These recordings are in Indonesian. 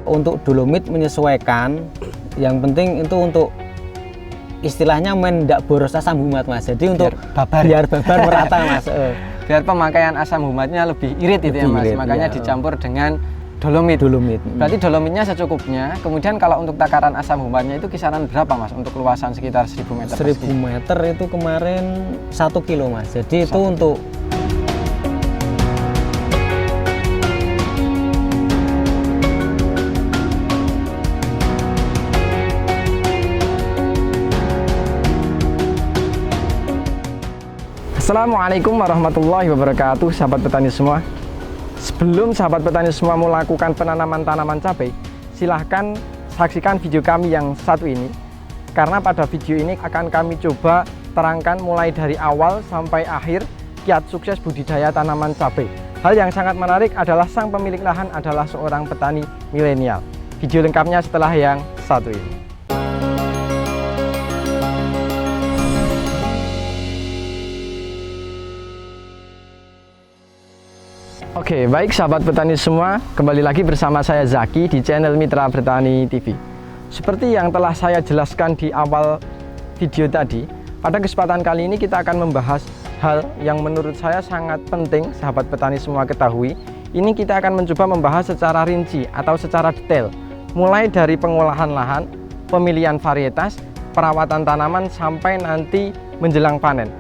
Untuk dolomit menyesuaikan, yang penting itu untuk istilahnya tidak boros asam humat mas. Jadi untuk biar babar merata mas. Biar pemakaian asam humatnya lebih irit itu ya mas. Irit, makanya ya. dicampur dengan dolomit. Berarti dolomitnya secukupnya. Kemudian kalau untuk takaran asam humatnya itu kisaran berapa mas? Untuk luasan sekitar 1000 meter. 1000 meter itu kemarin 1 kilo mas. Jadi itu untuk Assalamualaikum warahmatullahi wabarakatuh, sahabat petani semua. Sebelum sahabat petani semua melakukan penanaman tanaman cabai, silahkan saksikan video kami yang satu ini. Karena pada video ini akan kami coba terangkan mulai dari awal sampai akhir kiat sukses budidaya tanaman cabai. Hal yang sangat menarik adalah sang pemilik lahan adalah seorang petani milenial. Video lengkapnya setelah yang satu ini. Oke, baik sahabat petani semua, kembali lagi bersama saya Zaki di channel Mitra Bertani TV. Seperti yang telah saya jelaskan di awal video tadi, pada kesempatan kali ini kita akan membahas hal yang menurut saya sangat penting sahabat petani semua ketahui. Ini kita akan mencoba membahas secara rinci atau secara detail, mulai dari pengolahan lahan, pemilihan varietas, perawatan tanaman sampai nanti menjelang panen.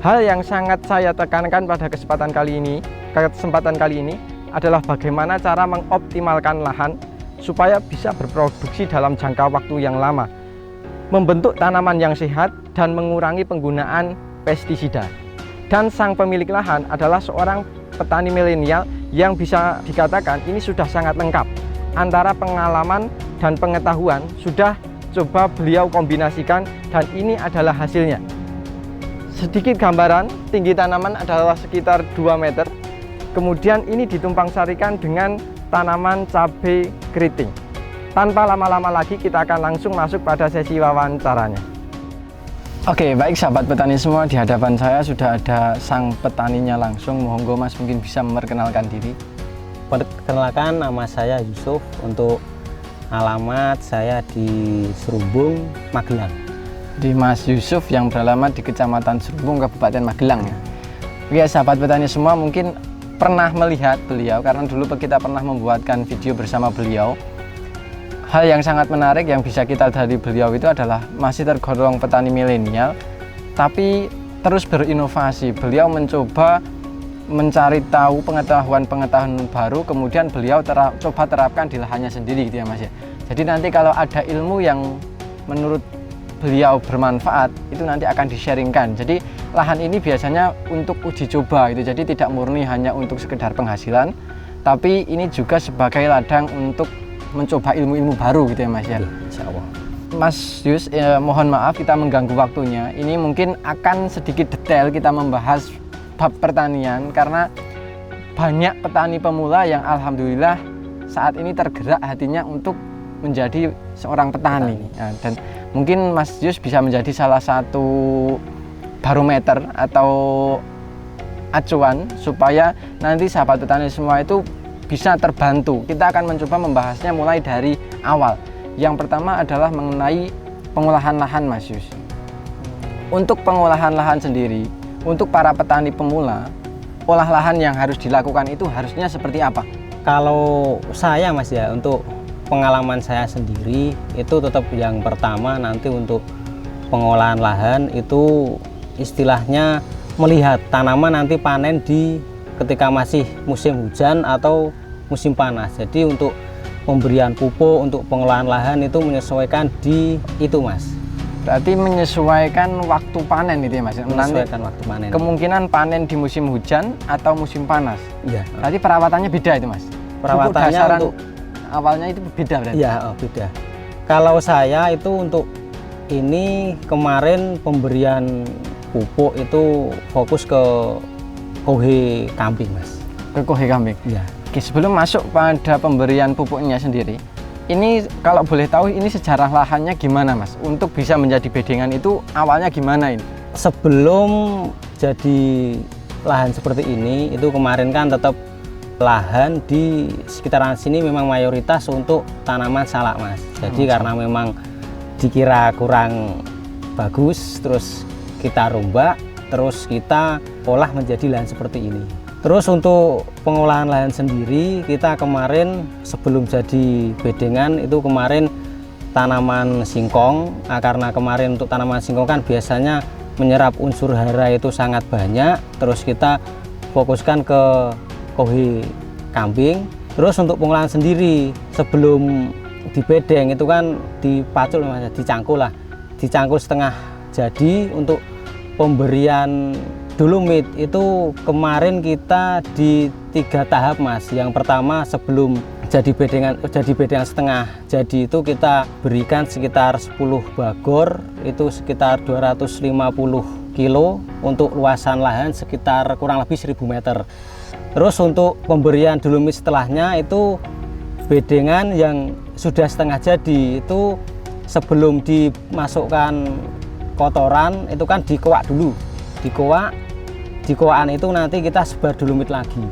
Hal yang sangat saya tekankan pada kesempatan kali ini adalah bagaimana cara mengoptimalkan lahan supaya bisa berproduksi dalam jangka waktu yang lama, membentuk tanaman yang sehat dan mengurangi penggunaan pestisida. Dan sang pemilik lahan adalah seorang petani milenial yang bisa dikatakan ini sudah sangat lengkap. Antara pengalaman dan pengetahuan sudah coba beliau kombinasikan dan ini adalah hasilnya. Sedikit gambaran, tinggi tanaman adalah sekitar 2 meter. Kemudian ini ditumpang sarikan dengan tanaman cabai keriting. Tanpa lama-lama lagi kita akan langsung masuk pada sesi wawancaranya. Oke, baik sahabat petani semua, di hadapan saya sudah ada sang petaninya langsung. Mohon mas mungkin bisa memperkenalkan diri. Perkenalkan, nama saya Yusuf. Untuk alamat saya di Serumbung, Magelang. Di Mas Yusuf yang beralamat di Kecamatan Serumbung, Kabupaten Magelang ya. Oke sahabat petani semua, mungkin pernah melihat beliau karena dulu kita pernah membuatkan video bersama beliau. Hal yang sangat menarik yang bisa kita dari beliau itu adalah masih tergolong petani milenial tapi terus berinovasi. Beliau mencoba mencari tahu pengetahuan baru, kemudian beliau coba terapkan di lahannya sendiri gitu ya mas ya. Jadi nanti kalau ada ilmu yang menurut beliau bermanfaat itu nanti akan di-sharingkan. Jadi lahan ini biasanya untuk uji coba gitu. Jadi tidak murni hanya untuk sekedar penghasilan, tapi ini juga sebagai ladang untuk mencoba ilmu-ilmu baru gitu ya mas ya. Insyaallah. Mas Yus, mohon maaf kita mengganggu waktunya. Ini mungkin akan sedikit detail kita membahas bab pertanian karena banyak petani pemula yang alhamdulillah saat ini tergerak hatinya untuk menjadi seorang petani. Nah, dan mungkin Mas Yus bisa menjadi salah satu barometer atau acuan supaya nanti sahabat petani semua itu bisa terbantu. Kita akan mencoba membahasnya mulai dari awal. Yang pertama adalah mengenai pengolahan lahan Mas Yus. Untuk pengolahan lahan sendiri, untuk para petani pemula, olah lahan yang harus dilakukan itu harusnya seperti apa? Kalau saya mas ya, untuk pengalaman saya sendiri itu tetap yang pertama nanti untuk pengolahan lahan itu istilahnya melihat tanaman nanti panen di ketika masih musim hujan atau musim panas. Jadi untuk pemberian pupuk untuk pengolahan lahan itu menyesuaikan di itu mas. Berarti menyesuaikan waktu panen itu ya mas? Menyesuaikan waktu panen. Kemungkinan panen di musim hujan atau musim panas. Iya. Berarti perawatannya beda itu mas? Perawatannya untuk awalnya itu beda berarti? Iya, beda. Kalau saya itu untuk ini kemarin pemberian pupuk itu fokus ke kohe kambing, Mas. Ke kohe kambing. Ya. Oke, sebelum masuk pada pemberian pupuknya sendiri, ini kalau boleh tahu ini sejarah lahannya gimana, Mas? Untuk bisa menjadi bedengan itu awalnya gimana ini? Sebelum jadi lahan seperti ini, itu kemarin kan tetap lahan di sekitaran sini memang mayoritas untuk tanaman salak, Mas. Jadi karena memang dikira kurang bagus, terus kita rombak, terus kita olah menjadi lahan seperti ini. Terus untuk pengolahan lahan sendiri, kita kemarin sebelum jadi bedengan itu kemarin tanaman singkong. Nah, karena kemarin untuk tanaman singkong kan biasanya menyerap unsur hara itu sangat banyak. Terus kita fokuskan ke kohe kambing. Terus untuk pengolahan sendiri sebelum dibedeng itu kan dipacul, dicangkul lah, dicangkul setengah jadi. Untuk pemberian dolomit itu kemarin kita di 3 tahap, Mas. Yang pertama sebelum jadi bedengan setengah jadi itu kita berikan sekitar 10 bagor, itu sekitar 250 kilo untuk luasan lahan sekitar kurang lebih 1000 meter. Terus untuk pemberian dolomit setelahnya itu bedengan yang sudah setengah jadi, itu sebelum dimasukkan kotoran itu kan dikoak dulu. Dikoakan itu nanti kita sebar dolomit lagi,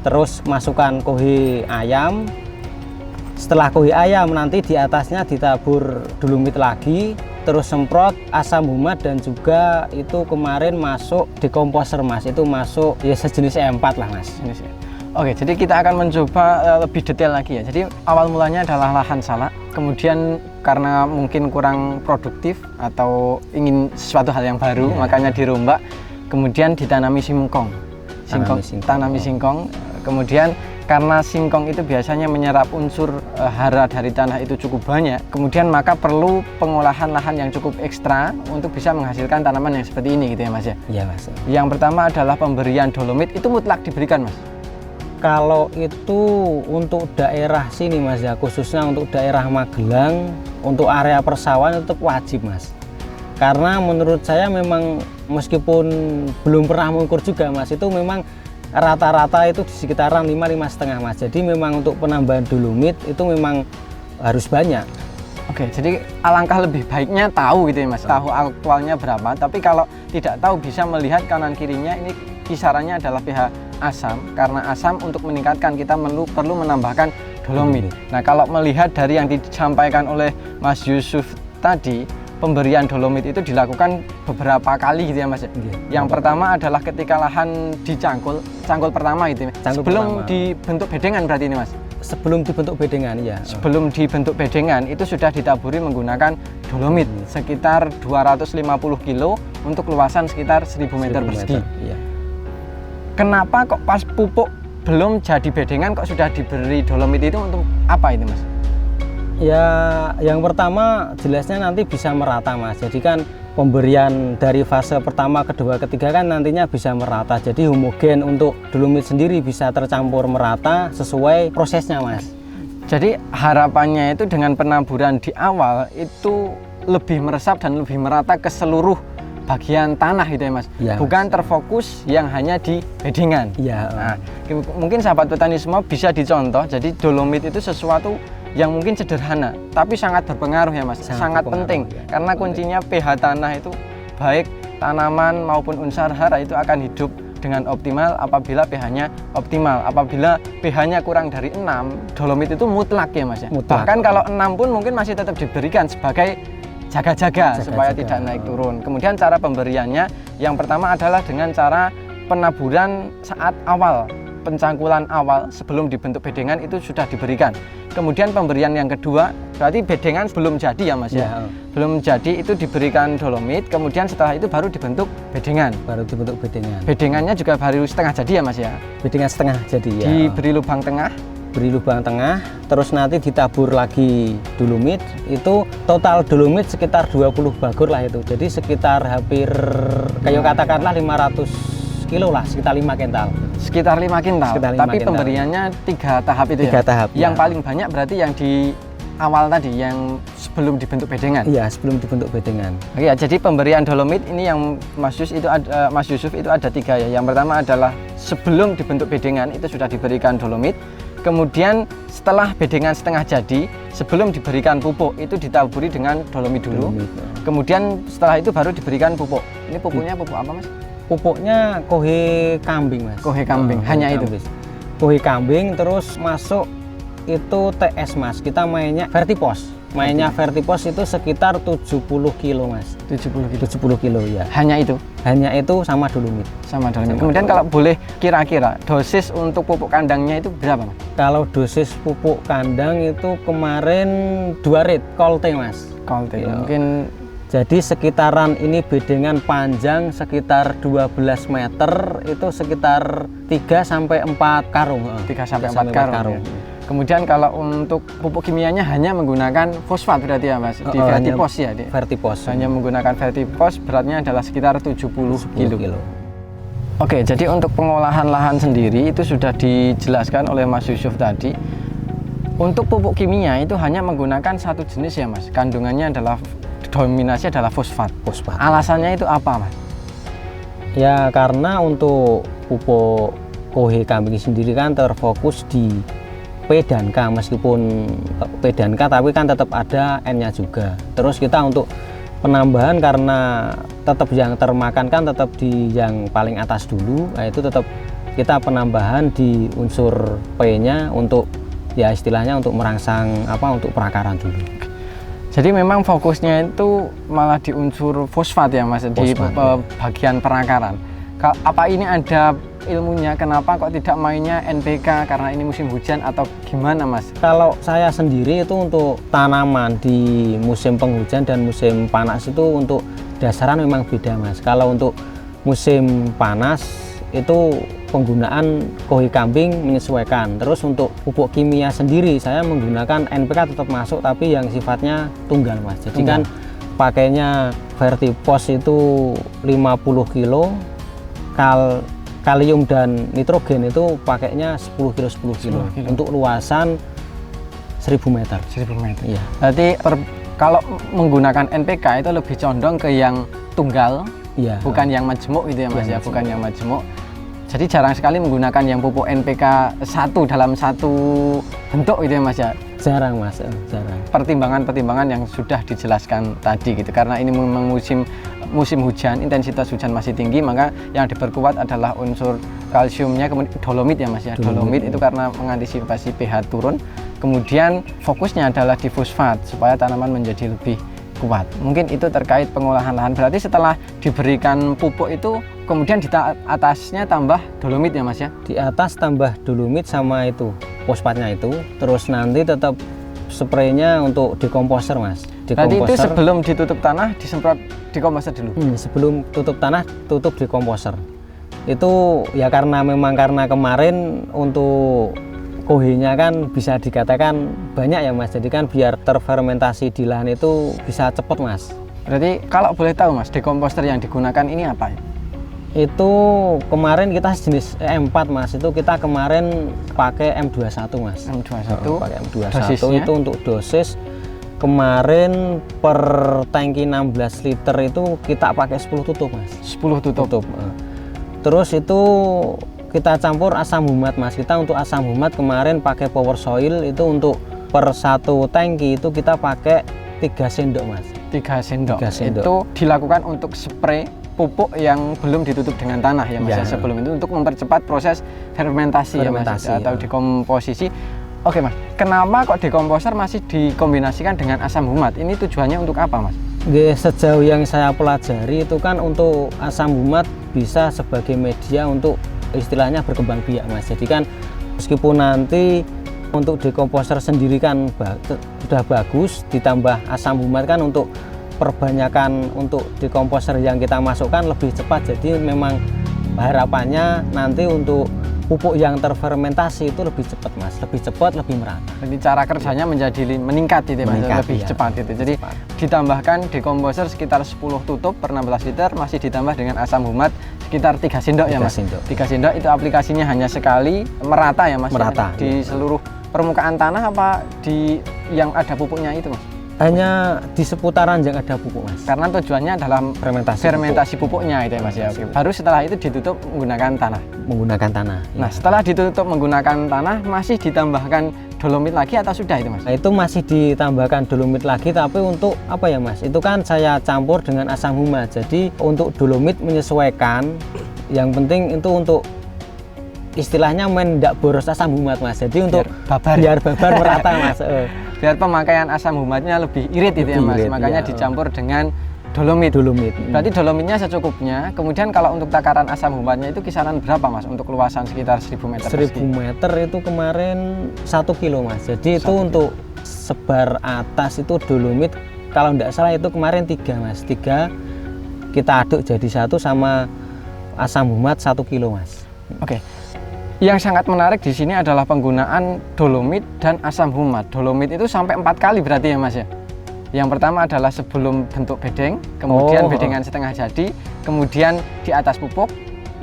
terus masukkan kohe ayam. Setelah kohe ayam nanti di atasnya ditabur dolomit lagi, terus semprot asam humat, dan juga itu kemarin masuk dekomposer, Mas. Itu masuk ya sejenis E4 lah, Mas. Oke, jadi kita akan mencoba lebih detail lagi ya. Jadi awal mulanya adalah lahan salak, kemudian karena mungkin kurang produktif atau ingin sesuatu hal yang baru, makanya dirombak. Kemudian ditanami tanami singkong. Kemudian karena singkong itu biasanya menyerap unsur hara dari tanah itu cukup banyak, kemudian maka perlu pengolahan lahan yang cukup ekstra untuk bisa menghasilkan tanaman yang seperti ini gitu ya, Mas ya? Iya, Mas. Yang pertama adalah pemberian dolomit, itu mutlak diberikan, Mas? Kalau itu untuk daerah sini, Mas ya, khususnya untuk daerah Magelang, untuk area persawahan itu wajib, Mas. Karena menurut saya memang meskipun belum pernah mengukur juga, Mas, itu memang rata-rata itu di sekitaran 5-5,5, Mas. Jadi memang untuk penambahan dolomit itu memang harus banyak. Oke, jadi alangkah lebih baiknya tahu gitu ya, Mas, tahu aktualnya berapa. Tapi kalau tidak tahu bisa melihat kanan kirinya, ini kisarannya adalah pH asam. Karena asam untuk meningkatkan kita perlu menambahkan dolomit. Nah, kalau melihat dari yang disampaikan oleh Mas Yusuf tadi, pemberian dolomit itu dilakukan beberapa kali gitu ya, Mas. Yang pertama adalah ketika lahan dicangkul, cangkul pertama gitu ya. Sebelum dibentuk bedengan berarti ini, Mas. Sebelum dibentuk bedengan, ya. Sebelum dibentuk bedengan itu sudah ditaburi menggunakan dolomit sekitar 250 kilo untuk luasan sekitar 1000 meter persegi. Ya. Kenapa kok pas pupuk belum jadi bedengan kok sudah diberi dolomit itu, untuk apa itu, Mas? Ya, yang pertama jelasnya nanti bisa merata, Mas. Jadi kan pemberian dari fase pertama, kedua, ketiga kan nantinya bisa merata. Jadi homogen untuk dolomit sendiri bisa tercampur merata sesuai prosesnya, Mas. Jadi harapannya itu dengan penaburan di awal itu lebih meresap dan lebih merata ke seluruh bagian tanah gitu ya, Mas. Ya, bukan Mas. Terfokus yang hanya di bedengan. Ya. Nah, mungkin sahabat petani semua bisa dicontoh. Jadi dolomit itu sesuatu yang mungkin sederhana tapi sangat berpengaruh ya, Mas. Sangat penting ya. Karena kuncinya pH tanah itu baik tanaman maupun unsur hara itu akan hidup dengan optimal apabila pH-nya optimal. Apabila pH-nya kurang dari 6, dolomit itu mutlak ya, Mas ya. Mutlak. Bahkan kalau 6 pun mungkin masih tetap diberikan sebagai jaga-jaga supaya tidak naik turun. Kemudian cara pemberiannya yang pertama adalah dengan cara penaburan saat awal, pencangkulan awal sebelum dibentuk bedengan itu sudah diberikan. Kemudian pemberian yang kedua, berarti bedengan belum jadi ya, Mas ya. Belum jadi itu diberikan dolomit, kemudian setelah itu baru dibentuk bedengan. Baru dibentuk bedengan. Bedengannya juga baru setengah jadi ya, Mas ya. Bedengan setengah jadi ya. Diberi lubang tengah. Beri lubang tengah, terus nanti ditabur lagi dolomit. Itu total dolomit sekitar 20 bagor lah itu. Jadi sekitar hampir kayak katakanlah 500 kilo lah, sekitar 5 kental. Sekitar 5 kintal. Tapi pemberiannya 3 tahap itu ya. 3 tahap. Yang paling banyak berarti yang di awal tadi, yang sebelum dibentuk bedengan. Iya, sebelum dibentuk bedengan. Oke ya, jadi pemberian dolomit ini yang Mas Yusuf itu ada 3 ya. Yang pertama adalah sebelum dibentuk bedengan itu sudah diberikan dolomit. Kemudian setelah bedengan setengah jadi, sebelum diberikan pupuk itu ditaburi dengan dolomit dulu. Kemudian setelah itu baru diberikan pupuk. Ini pupuknya pupuk apa, Mas? Pupuknya kohe kambing, Mas. Kohe kambing, hanya itu. Kohe kambing, terus masuk itu TS, Mas. Kita mainnya Vertipos. Mainnya Vertipos itu sekitar 70 kilo, Mas. 70 kilo ya. Hanya itu. Hanya itu sama dolomit. Sama dolomit. Kemudian kalau boleh kira-kira dosis untuk pupuk kandangnya itu berapa, Mas? Kalau dosis pupuk kandang itu kemarin 2 rit Colte, Mas. Colte. Ya. Mungkin jadi sekitaran ini bedengan panjang sekitar 12 meter itu sekitar 3 sampai 4 karung. 3 sampai 4 karung. Ya. Kemudian kalau untuk pupuk kimianya hanya menggunakan fosfat berarti ya, Mas? Di Vertipos ya? Vertipos. Hanya menggunakan Vertipos, beratnya adalah sekitar 70 kilo. Oke, jadi untuk pengolahan lahan sendiri itu sudah dijelaskan oleh Mas Yusuf tadi. Untuk pupuk kimia itu hanya menggunakan satu jenis ya, Mas? Kandungannya adalah, dominasi adalah fosfat. Alasannya itu apa, Mas? Ya karena untuk pupuk kohe kambing sendiri kan terfokus di P dan K, meskipun P dan K tapi kan tetap ada N-nya juga. Terus kita untuk penambahan karena tetap yang termakan kan tetap di yang paling atas dulu, nah itu tetap kita penambahan di unsur P-nya untuk ya istilahnya untuk merangsang untuk perakaran dulu. Jadi memang fokusnya itu malah di unsur fosfat ya, Mas, di bagian perakaran. Apa ini ada ilmunya kenapa kok tidak mainnya NPK karena ini musim hujan atau gimana, Mas? Kalau saya sendiri itu untuk tanaman di musim penghujan dan musim panas itu untuk dasaran memang beda, Mas. Kalau untuk musim panas itu penggunaan kohe kambing menyesuaikan. Terus untuk pupuk kimia sendiri saya menggunakan NPK tetap masuk tapi yang sifatnya tunggal, Mas. Jadi kan pakainya Vertipos itu 50 kilo, kalium dan nitrogen itu pakainya 10 kilo. Untuk luasan 1000 meter. 1000 meter. Iya. Berarti kalau menggunakan NPK itu lebih condong ke yang tunggal, iya, bukan yang majemuk gitu ya, Mas ya, bukan yang majemuk. Jadi jarang sekali menggunakan yang pupuk NPK dalam satu bentuk gitu ya, Mas ya. Jarang, Mas, jarang. Pertimbangan-pertimbangan yang sudah dijelaskan tadi gitu, karena ini memang musim hujan, intensitas hujan masih tinggi, maka yang diperkuat adalah unsur kalsiumnya, kemudian dolomit ya, Mas ya. Dolomit itu karena mengantisipasi pH turun. Kemudian fokusnya adalah di fosfat supaya tanaman menjadi lebih kuat. Mungkin itu terkait pengolahan lahan. Berarti setelah diberikan pupuk itu kemudian di atasnya tambah dolomit ya, Mas ya? Di atas tambah dolomit sama itu fosfatnya itu, terus nanti tetap spraynya untuk dekomposer, Mas. Berarti itu sebelum ditutup tanah disemprot dekomposer dulu? Sebelum tutup tanah tutup dekomposer. Itu ya karena kemarin untuk kohenya kan bisa dikatakan banyak ya, Mas. Jadi kan biar terfermentasi di lahan itu bisa cepat, Mas. Berarti kalau boleh tahu, Mas, dekomposter yang digunakan ini apa ya? Itu kemarin kita jenis M4, Mas. Itu kita kemarin pakai M21, Mas. M21. Pakai M21. Dosisnya? Itu untuk dosis kemarin per tangki 16 liter itu kita pakai 10 tutup, Mas. 10 tutup. Terus itu kita campur asam humat, Mas. Kita untuk asam humat kemarin pakai Power Soil itu untuk per satu tangki itu kita pakai 3 sendok, Mas. 3 sendok. 3 sendok. Itu dilakukan untuk spray pupuk yang belum ditutup dengan tanah ya, Mas. Ya. Sebelum itu untuk mempercepat proses fermentasi ya, Mas, atau dekomposisi. Oke, Mas. Kenapa kok dekomposer masih dikombinasikan dengan asam humat? Ini tujuannya untuk apa, Mas? Sejauh yang saya pelajari itu kan untuk asam humat bisa sebagai media untuk istilahnya berkembang biak, Mas. Jadi kan meskipun nanti untuk dekomposer sendiri kan sudah bagus, ditambah asam humat kan untuk perbanyakan untuk dekomposer yang kita masukkan lebih cepat. Jadi memang harapannya nanti untuk pupuk yang terfermentasi itu lebih cepat, Mas, lebih cepat, lebih merata. Jadi cara kerjanya menjadi meningkat gitu, Mas, lebih cepat gitu. Jadi ditambahkan dekomposer sekitar 10 tutup per 16 liter, masih ditambah dengan asam humat sekitar 3 sendok ya, Mas. 3 sendok itu aplikasinya hanya sekali, merata ya, Mas. Merata. Di seluruh permukaan tanah apa di yang ada pupuknya itu, Mas? Hanya di seputaran yang ada pupuk, Mas. Karena tujuannya adalah fermentasi pupuknya itu ya Mas ya. Oke. Baru setelah itu ditutup menggunakan tanah. Menggunakan tanah. Nah, setelah ditutup menggunakan tanah masih ditambahkan dolomit lagi atau sudah itu Mas? Nah, itu masih ditambahkan dolomit lagi, tapi untuk apa ya Mas? Itu kan saya campur dengan asam humat. Jadi untuk dolomit menyesuaikan, yang penting itu untuk istilahnya mendak boros asam humat Mas. Jadi untuk biar babar merata Mas. Biar pemakaian asam humatnya lebih irit itu ya Mas. Makanya dicampur dengan dolomit. Berarti dolomitnya secukupnya. Kemudian kalau untuk takaran asam humatnya itu kisaran berapa Mas untuk luasan sekitar 1000 meter? 1000 meter itu kemarin 1 kilo Mas. Jadi itu untuk sebar atas itu dolomit kalau tidak salah itu kemarin 3 Mas. 3 kita aduk jadi satu sama asam humat 1 kilo Mas. Oke. Yang sangat menarik di sini adalah penggunaan dolomit dan asam humat. Dolomit itu sampai 4 kali berarti ya Mas ya? Yang pertama adalah sebelum bentuk bedeng, kemudian bedengan setengah jadi, kemudian di atas pupuk,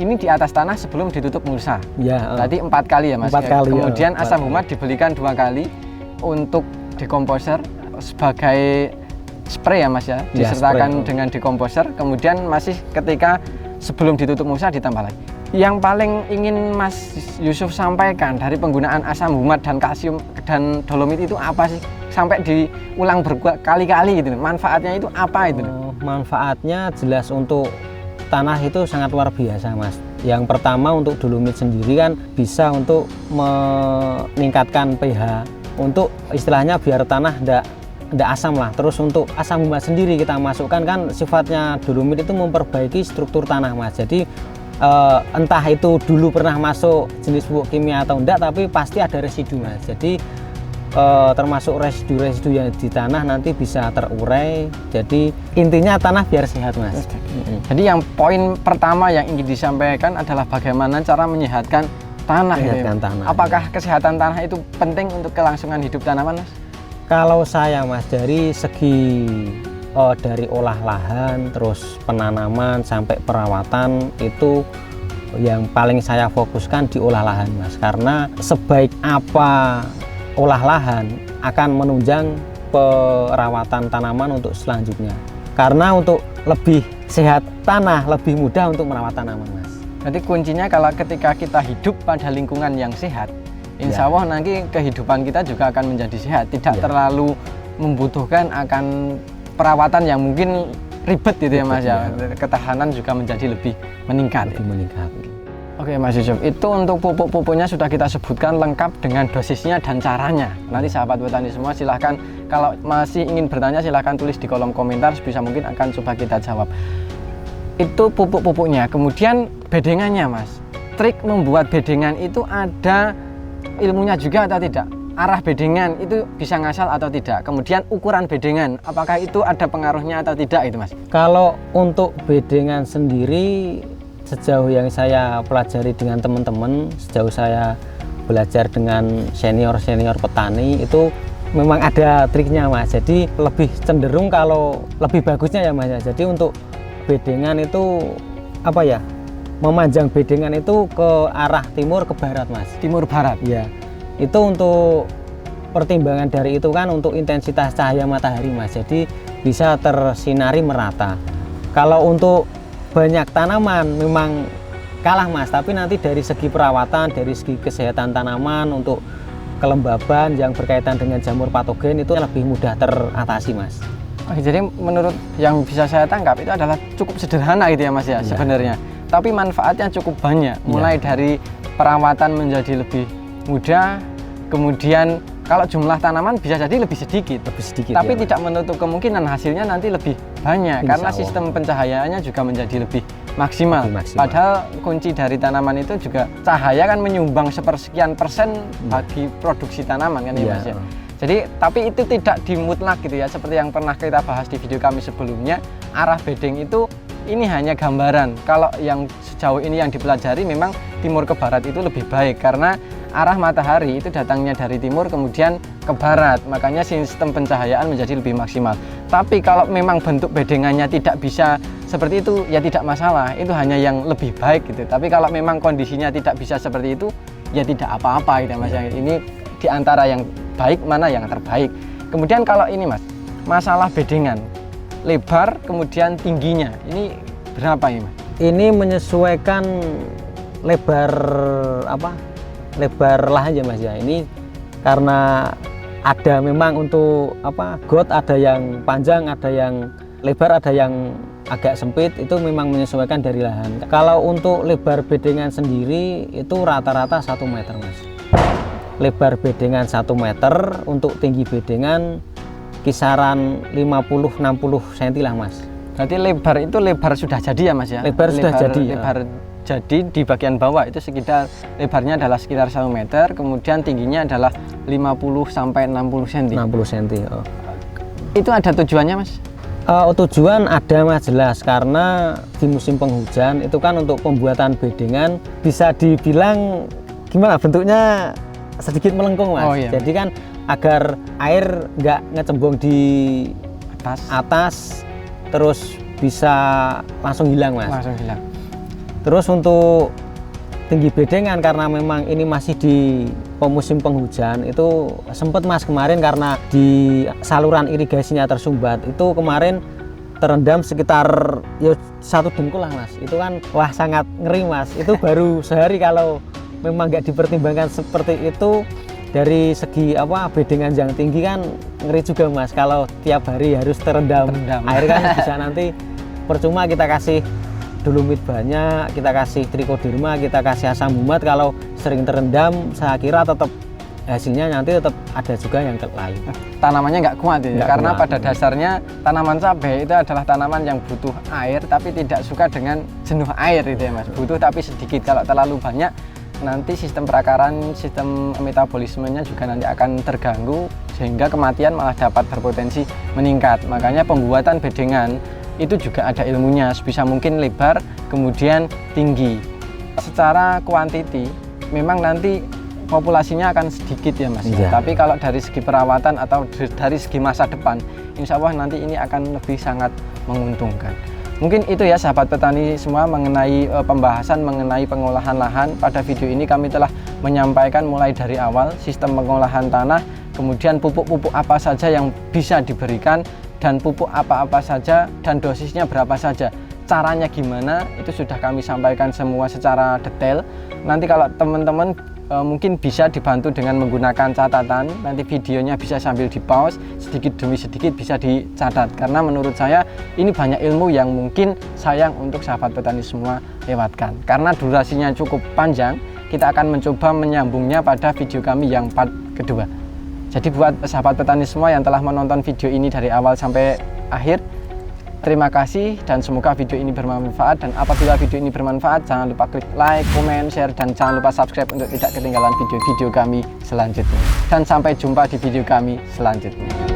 ini di atas tanah sebelum ditutup mulsa. Ya. Berarti 4 kali ya Mas? 4 kali. Kemudian asam humat dibelikan 2 kali untuk dekomposer sebagai spray ya Mas ya? Disertakan dengan dekomposer, kemudian masih ketika sebelum ditutup mulsa ditambah lagi. Yang paling ingin Mas Yusuf sampaikan dari penggunaan asam humat dan kalsium dan dolomit itu apa sih? Sampai diulang berkali-kali gitu. Manfaatnya itu apa itu? Manfaatnya jelas untuk tanah itu sangat luar biasa Mas. Yang pertama untuk dolomit sendiri kan bisa untuk meningkatkan pH. Untuk istilahnya biar tanah tidak asam lah. Terus untuk asam humat sendiri kita masukkan kan sifatnya dolomit itu memperbaiki struktur tanah Mas. Jadi entah itu dulu pernah masuk jenis pupuk kimia atau enggak, tapi pasti ada residu Mas. Jadi termasuk residu-residu yang di tanah nanti bisa terurai. Jadi intinya tanah biar sehat Mas. Jadi yang poin pertama yang ingin disampaikan adalah bagaimana cara menyehatkan tanah. Tanah. Apakah kesehatan tanah itu penting untuk kelangsungan hidup tanaman Mas? Kalau saya Mas dari segi dari olah lahan, terus penanaman sampai perawatan itu yang paling saya fokuskan di olah lahan Mas. Karena sebaik apa olah lahan akan menunjang perawatan tanaman untuk selanjutnya. Karena untuk lebih sehat tanah, lebih mudah untuk merawat tanaman Mas. Jadi kuncinya kalau ketika kita hidup pada lingkungan yang sehat, insya Allah nanti kehidupan kita juga akan menjadi sehat. Tidak terlalu membutuhkan akan perawatan yang mungkin ribet gitu ya Mas ya. Ketahanan juga menjadi lebih meningkat. Oke Mas Yusuf, itu untuk pupuk-pupuknya sudah kita sebutkan lengkap dengan dosisnya dan caranya. Nanti sahabat petani semua silahkan kalau masih ingin bertanya silahkan tulis di kolom komentar, sebisa mungkin akan coba kita jawab. Itu pupuk-pupuknya, kemudian bedengannya Mas. Trik membuat bedengan itu ada ilmunya juga atau tidak? Arah bedengan itu bisa ngasal atau tidak? Kemudian ukuran bedengan, apakah itu ada pengaruhnya atau tidak itu Mas? Kalau untuk bedengan sendiri, sejauh yang saya pelajari dengan teman-teman, sejauh saya belajar dengan senior-senior petani, itu memang ada triknya Mas. Jadi lebih cenderung kalau lebih bagusnya ya Mas. Jadi untuk bedengan itu apa ya? Memanjang bedengan itu ke arah timur ke barat Mas. Timur barat? Ya. Itu untuk pertimbangan dari itu kan untuk intensitas cahaya matahari Mas. Jadi bisa tersinari merata. Kalau untuk banyak tanaman memang kalah Mas, tapi nanti dari segi perawatan, dari segi kesehatan tanaman, untuk kelembaban yang berkaitan dengan jamur patogen itu lebih mudah teratasi Mas. Oke, jadi menurut yang bisa saya tangkap itu adalah cukup sederhana gitu ya Mas ya sebenarnya. Tapi manfaatnya cukup banyak, mulai dari perawatan menjadi lebih mudah, kemudian kalau jumlah tanaman bisa jadi lebih sedikit, tapi tidak menutup kemungkinan hasilnya nanti lebih banyak karena sistem pencahayaannya juga menjadi lebih maksimal. Padahal kunci dari tanaman itu juga cahaya kan menyumbang sepersekian persen bagi produksi tanaman kan ya Mas ya. Jadi tapi itu tidak dimutlak gitu ya, seperti yang pernah kita bahas di video kami sebelumnya. Arah bedeng itu ini hanya gambaran. Kalau yang sejauh ini yang dipelajari memang timur ke barat itu lebih baik karena arah matahari itu datangnya dari timur kemudian ke barat, makanya sistem pencahayaan menjadi lebih maksimal. Tapi kalau memang bentuk bedengannya tidak bisa seperti itu ya tidak masalah, itu hanya yang lebih baik gitu. Tapi kalau memang kondisinya tidak bisa seperti itu ya tidak apa-apa gitu Mas. Ini di antara yang baik mana yang terbaik. Kemudian kalau ini Mas, masalah bedengan, lebar kemudian tingginya, ini berapa ini Mas? Ini menyesuaikan lebar lebar lahan ya Mas ya. Ini karena ada memang untuk got ada yang panjang, ada yang lebar, ada yang agak sempit, itu memang menyesuaikan dari lahan. Kalau untuk lebar bedengan sendiri itu rata-rata 1 meter Mas. Lebar bedengan 1 meter, untuk tinggi bedengan kisaran 50-60 cm lah Mas. Berarti lebar itu lebar sudah jadi ya Mas ya? Lebar sudah jadi. Lebar jadi di bagian bawah itu sekitar lebarnya adalah sekitar 1 meter, kemudian tingginya adalah 50 sampai 60 cm. 60 cm. Oh. Itu ada tujuannya Mas? Tujuan ada Mas, jelas, karena di musim penghujan itu kan untuk pembuatan bedengan bisa dibilang gimana bentuknya sedikit melengkung Mas. Oh, iya. Jadi kan agar air nggak ngecembung di atas terus bisa langsung hilang Mas. Langsung hilang. Terus untuk tinggi bedengan karena memang ini masih di musim penghujan, itu sempat Mas kemarin karena di saluran irigasinya tersumbat, itu kemarin terendam sekitar 1 dengkul lah Mas. Itu kan wah sangat ngeri Mas. Itu baru sehari, kalau memang nggak dipertimbangkan seperti itu dari segi bedengan yang tinggi kan ngeri juga Mas. Kalau tiap hari harus terendam. Air kan bisa nanti percuma kita kasih dolomit banyak, kita kasih trichoderma, kita kasih asam humat, kalau sering terendam saya kira tetap hasilnya nanti tetap ada juga yang lain. Tanamannya nggak kuat ya, karena kuat. pada dasarnya tanaman cabai itu adalah tanaman yang butuh air tapi tidak suka dengan jenuh air itu ya Mas. Butuh tapi sedikit, kalau terlalu banyak nanti sistem perakaran, sistem metabolismenya juga nanti akan terganggu sehingga kematian malah dapat berpotensi meningkat. Makanya pembuatan bedengan itu juga ada ilmunya, sebisa mungkin lebar kemudian tinggi. Secara kuantiti memang nanti populasinya akan sedikit ya Mas. Iya. Tapi kalau dari segi perawatan atau dari segi masa depan, insya Allah nanti ini akan lebih sangat menguntungkan. Mungkin itu ya sahabat petani semua mengenai pembahasan mengenai pengolahan lahan. Pada video ini kami telah menyampaikan mulai dari awal sistem pengolahan tanah, kemudian pupuk-pupuk apa saja yang bisa diberikan, dan pupuk apa-apa saja dan dosisnya berapa saja, caranya gimana, itu sudah kami sampaikan semua secara detail. Nanti kalau teman-teman mungkin bisa dibantu dengan menggunakan catatan, nanti videonya bisa sambil di pause, sedikit demi sedikit bisa dicatat, karena menurut saya ini banyak ilmu yang mungkin sayang untuk sahabat petani semua lewatkan. Karena durasinya cukup panjang, kita akan mencoba menyambungnya pada video kami yang part kedua. Jadi buat sahabat petani semua yang telah menonton video ini dari awal sampai akhir, terima kasih dan semoga video ini bermanfaat. Dan apabila video ini bermanfaat, jangan lupa klik like, komen, share, dan jangan lupa subscribe untuk tidak ketinggalan video-video kami selanjutnya. Dan sampai jumpa di video kami selanjutnya.